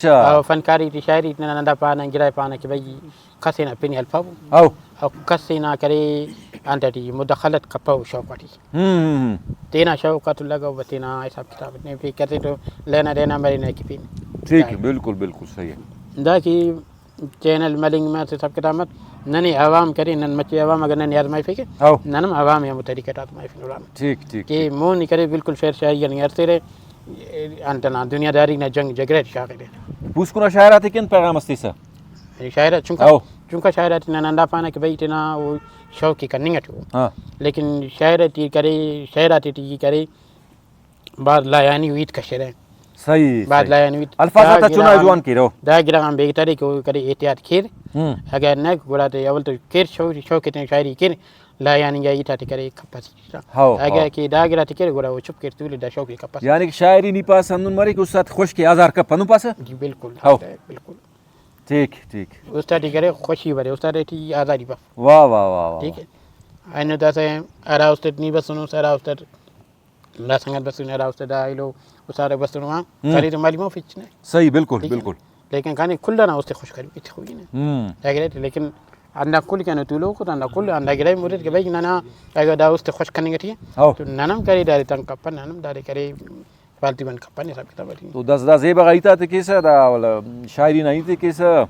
او فنکاری تی شاعری تی نندا پانا گرای پانا کہ بھئی کسینا پینی الفاو او کسینا کرے انتا تی مدخلت کپاو شوقاتی تینا شوقات لگاو بتینا حساب کتاب نے پھر کرتے تو لینا دینا مرینا کی پین ٹھیک ہے بالکل بالکل صحیح ہے دا کی چینل ملنگ میں حساب کتاب مت ننی عوام کرے نن مچی عوام اگر ننی آزمائی فکر ننم عوام یا متریکت آزمائی فنوران ٹھیک ٹھیک کہ مونی کرے بالکل شعر شاعری یعنی ارتے رہے انتنا دنیا داری نہ جنگ جگرے شاعر پوس کنا شاعرات کن پیغام استی سا شاعر چونکا شاعرات نندا پانا کہ بھئی تینا وہ شوقی کرنی ہو لیکن شاعرتی کرے شاعراتی تی کرے بعد لا یعنی وید کا شعر ہے صحیح بعد لا یعنی وید الفاظ چنا جوان کی رو دا گرام بہتری کو کرے احتیاط کھیر اگر نہ گڑاتے اول تو کیر شوق تے شاعری کیر لا یعنی یا ایتا کرے کپاس اگر کہ دا گراتے کیر گڑا وہ چپ کر تو دا شوق کپاس یعنی کہ شاعری نہیں پاس ہم مرے کہ استاد خوش کے آزار کا پنو پاس جی بالکل بالکل ٹھیک ٹھیک استاد کرے خوشی بھرے استاد تی آزادی با واہ واہ واہ ٹھیک ہے اینو دا سے ارا استاد نہیں بسنو سرا استاد لا سنگت بسنو ارا استاد ایلو اسارے بسنو کاری تو معلوم فچ نے صحیح بالکل بالکل لیکن کھانے کھلا نہ اسے خوش کری پیچھے ہوئی نا اگر لیکن اندا کل کیا تو لوگ کو اندا کل اندا گرے مرید کہ بھائی نانا اگر دا اس خوش کرنے گٹھی تو نانم کری دارے تن کپن نانم دارے کرے پالتی بن کپن سب کتاب تو دس دا زیبا غیتا تے کیسا دا ولا شاعری نہیں تے کیسا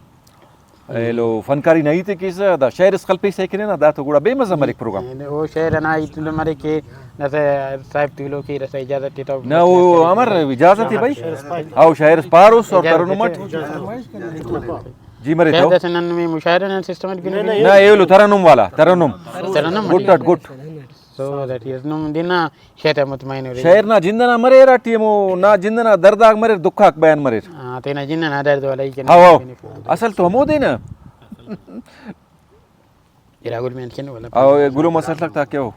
ایلو فنکاری نہیں تے کیسا دا شاعر اس قلب سے کرے نا دا تو گڑا بے مزہ مر ایک پروگرام وہ شعر نہ اتنے مرے کہ نہ صاحب تیلو کی رس اجازت تے تو نہ وہ امر اجازت ہے بھائی او شاعر پاروس اور ترنمٹ جی مرے تو سنن میں مشاعرہ نہ سسٹم بھی نہیں نہ ایلو ترنم والا ترنم گٹ گٹ سو دیٹ از نو دینا شیطان مطمئن ہو شاعر نہ جندنا مرے را ٹیمو نہ جندنا درداگ مرے دکھاک بیان مرے ہاں تینا جننا درد والا ہی کہ اصل تو ہمو دینا یہ گل میں کن والا او گلو مسئلہ لگتا کیا ہو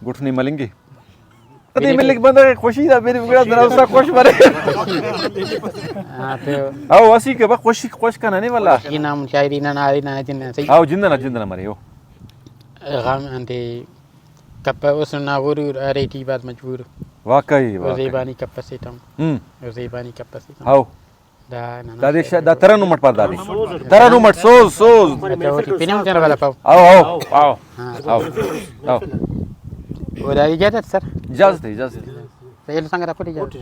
گٹھنی ملیں گے ادی ملک بندہ خوشی دا میری بڑا دروسا خوش مرے ہاں تو او اسی کے با خوشی خوش کنا نہیں والا یہ نام شاعری نہ ناری نہ جننا صحیح او جندنا مرے ہو غام انتے کپ اس نہ غرور ریٹی بات مجبور واقعی زیبانی کپ سے تم زیبانی کپ سے تم او دا ترنمٹ پر دادی ترنمٹ سوز پینم چلا والا پاو او او او او وہ داری اجازت سر اجازت پہلے سنگ رکھو اجازت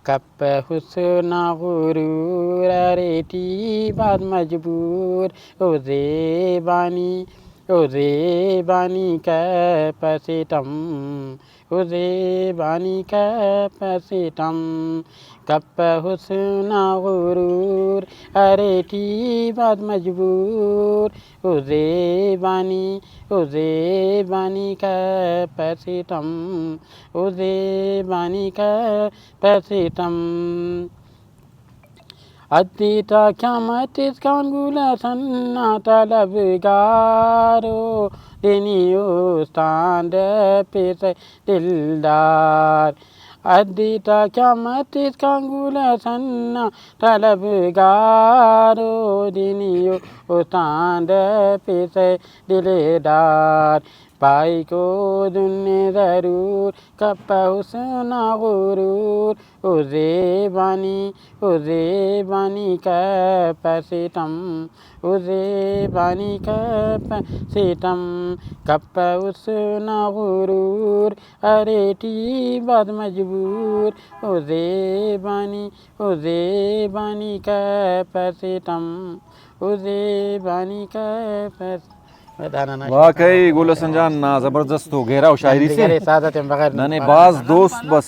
کپ حسن غرور ریٹی بات مجبور او زیبانی کپ سے تم او زیبانی کپ سے تم کپ حسن غرور ریٹی بات مجبور او زیبانی کپ سے تم او زیبانی کپ سے تم ادیتا قیامت اس کان گولا سننا طلبگارو دینی استاند پیس دلدار ادیتا قیامت اس کان گولا سننا طلبگارو دینی استاند پیس دلدار پائی کو دن ضرور کپ حسن غرور او زیبانی کپ سے تم او زیبانی کپ سے تم کپ حسن غرور ریٹی بات مجبور او زیبانی کپ سے تم او زیبانی کپ واقعی گل حسن جان نا زبردست ہو گہرا ہو شاعری سے سعادت بغیر نہ باز دوست بس